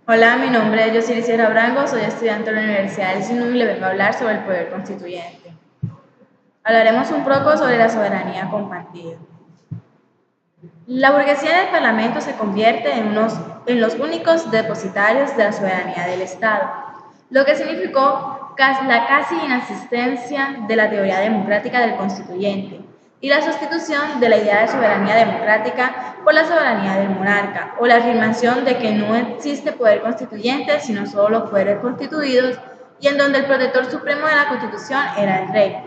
Hola, mi nombre es Yosiri Sierra Brango, soy estudiante de la Universidad del SINU y le vengo a hablar sobre el poder constituyente. Hablaremos un poco sobre la soberanía compartida. La burguesía del Parlamento se convierte en los únicos depositarios de la soberanía del Estado, lo que significó la casi inexistencia de la teoría democrática del constituyente y la sustitución de la idea de soberanía democrática por la soberanía del monarca, o la afirmación de que no existe poder constituyente sino solo los poderes constituidos, y en donde el protector supremo de la Constitución era el rey.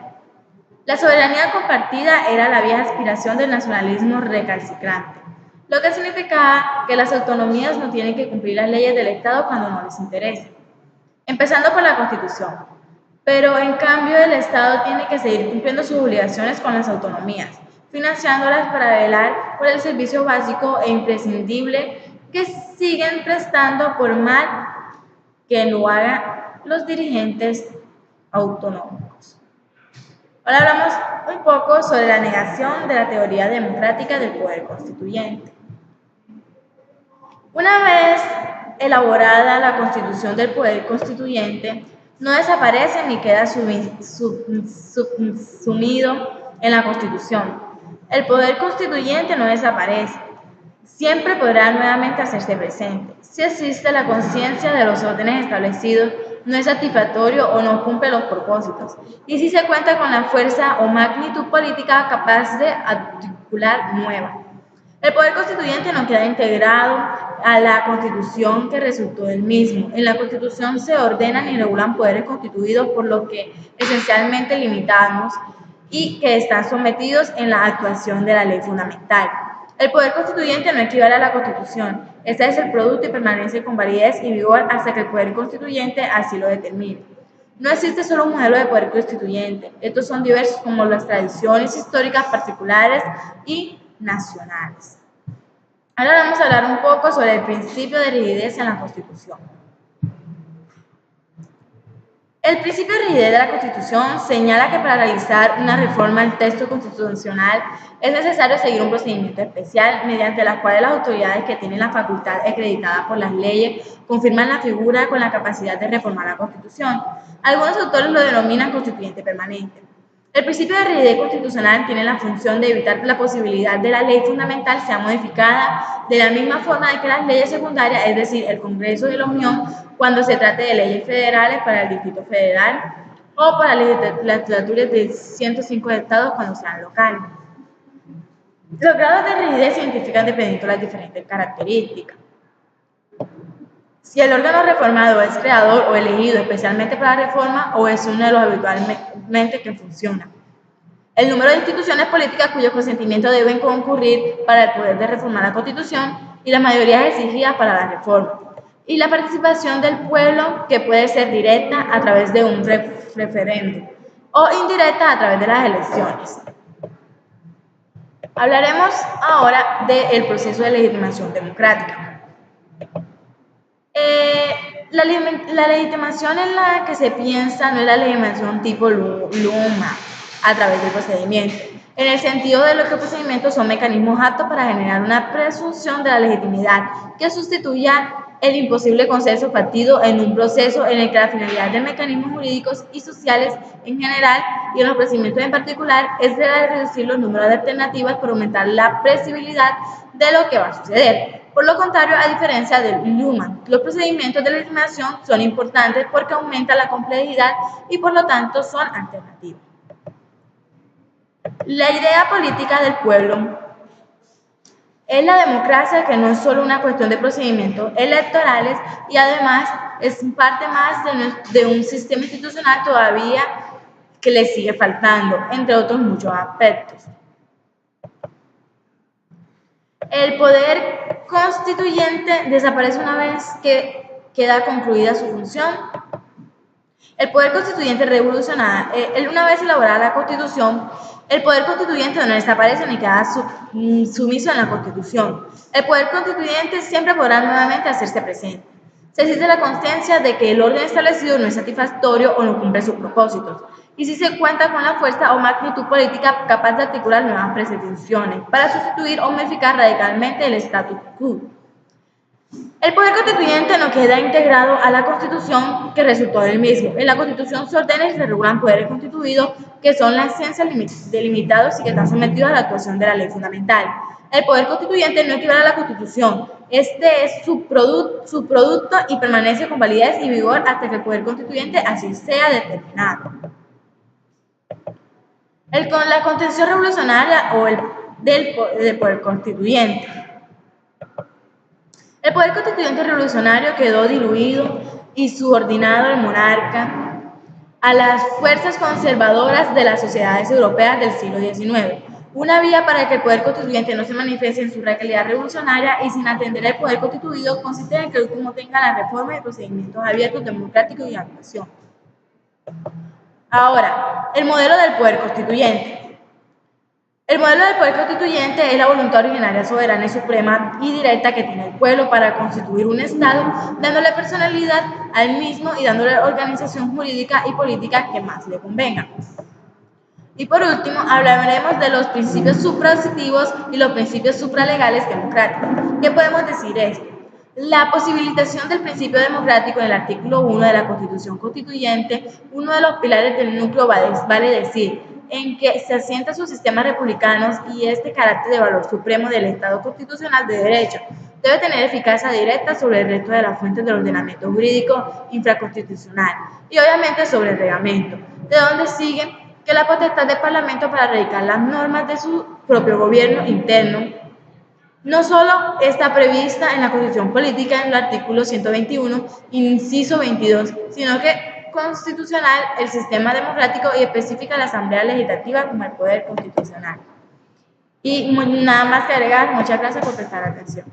La soberanía compartida era la vieja aspiración del nacionalismo recalcitrante, lo que significaba que las autonomías no tienen que cumplir las leyes del Estado cuando no les interese, empezando por la Constitución. Pero en cambio el Estado tiene que seguir cumpliendo sus obligaciones con las autonomías, financiándolas para velar por el servicio básico e imprescindible que siguen prestando por mal que lo hagan los dirigentes autonómicos. Ahora hablamos un poco sobre la negación de la teoría democrática del poder constituyente. Una vez elaborada la constitución del poder constituyente, no desaparece ni queda sumido en la Constitución. El poder constituyente no desaparece, siempre podrá nuevamente hacerse presente. Si existe la conciencia de los órdenes establecidos, no es satisfactorio o no cumple los propósitos, y si se cuenta con la fuerza o magnitud política capaz de articular nueva. El poder constituyente no queda integrado a la Constitución que resultó del mismo. En la Constitución se ordenan y regulan poderes constituidos por lo que esencialmente limitados y que están sometidos en la actuación de la ley fundamental. El poder constituyente no equivale a la Constitución. Este es el producto y permanece con validez y vigor hasta que el poder constituyente así lo determine. No existe solo un modelo de poder constituyente. Estos son diversos como las tradiciones históricas particulares y nacionales. Ahora vamos a hablar un poco sobre el principio de rigidez en la Constitución. El principio de rigidez de la Constitución señala que para realizar una reforma al texto constitucional es necesario seguir un procedimiento especial mediante el cual las autoridades que tienen la facultad acreditada por las leyes confirman la figura con la capacidad de reformar la Constitución. Algunos autores lo denominan constituyente permanente. El principio de rigidez constitucional tiene la función de evitar la posibilidad de la ley fundamental sea modificada de la misma forma de que las leyes secundarias, es decir, el Congreso de la Unión, cuando se trate de leyes federales para el Distrito Federal o para las legislaturas de 105 estados cuando sean locales. Los grados de rigidez se identifican dependiendo de las diferentes características. Si el órgano reformado es creador o elegido especialmente para la reforma o es uno de los habitualmente que funciona. El número de instituciones políticas cuyos consentimientos deben concurrir para el poder de reformar la Constitución y las mayorías exigidas para la reforma. Y la participación del pueblo, que puede ser directa a través de un referéndum o indirecta a través de las elecciones. Hablaremos ahora del proceso de legitimación democrática. La legitimación en la que se piensa no es la legitimación tipo Luma a través del procedimiento, en el sentido de que los procedimientos son mecanismos aptos para generar una presunción de la legitimidad que sustituya el imposible consenso partido en un proceso en el que la finalidad de mecanismos jurídicos y sociales en general y en los procedimientos en particular es la de reducir los números de alternativas para aumentar la previsibilidad de lo que va a suceder. Por lo contrario, a diferencia del Luma, los procedimientos de legitimación son importantes porque aumentan la complejidad y por lo tanto son alternativos. La idea política del pueblo es la democracia, que no es solo una cuestión de procedimientos electorales y además es parte más de un sistema institucional todavía que le sigue faltando, entre otros muchos aspectos. El poder constituyente desaparece una vez que queda concluida su función. El poder constituyente revoluciona. Una vez elaborada la Constitución, el poder constituyente no desaparece ni queda sumiso en la Constitución. El poder constituyente siempre podrá nuevamente hacerse presente. Se existe la conciencia de que el orden establecido no es satisfactorio o no cumple sus propósitos, y si se cuenta con la fuerza o magnitud política capaz de articular nuevas pretensiones para sustituir o modificar radicalmente el status quo. El poder constituyente no queda integrado a la Constitución que resultó del mismo. En la Constitución se ordenan y se regulan poderes constituidos que son la esencia delimitados y que están sometidos a la actuación de la ley fundamental. El poder constituyente no equivale a la Constitución. Este es su producto y permanece con validez y vigor hasta que el poder constituyente así sea determinado. La contención revolucionaria o del poder constituyente. El poder constituyente revolucionario quedó diluido y subordinado al monarca a las fuerzas conservadoras de las sociedades europeas del siglo XIX. Una vía para que el poder constituyente no se manifieste en su realidad revolucionaria y sin atender al poder constituido consiste en que el último tenga las reformas y procedimientos abiertos, democráticos y de actuación. Ahora, el modelo del poder constituyente. El modelo del poder constituyente es la voluntad originaria, soberana y suprema y directa que tiene el pueblo para constituir un Estado, dándole personalidad al mismo y dándole organización jurídica y política que más le convenga. Y por último, hablaremos de los principios suprapositivos y los principios supralegales democráticos. ¿Qué podemos decir esto? La posibilitación del principio democrático en el artículo 1 de la Constitución Constituyente, uno de los pilares del núcleo vale decir, en que se asienta sus sistemas republicanos y este carácter de valor supremo del Estado constitucional de derecho debe tener eficacia directa sobre el resto de las fuentes del ordenamiento jurídico infraconstitucional y obviamente sobre el reglamento, de donde sigue que la potestad del Parlamento para radicar las normas de su propio gobierno interno no solo está prevista en la Constitución Política en el artículo 121, inciso 22, sino que constitucional, el sistema democrático y específica la Asamblea Legislativa como el poder constitucional. Y nada más que agregar, muchas gracias por prestar atención.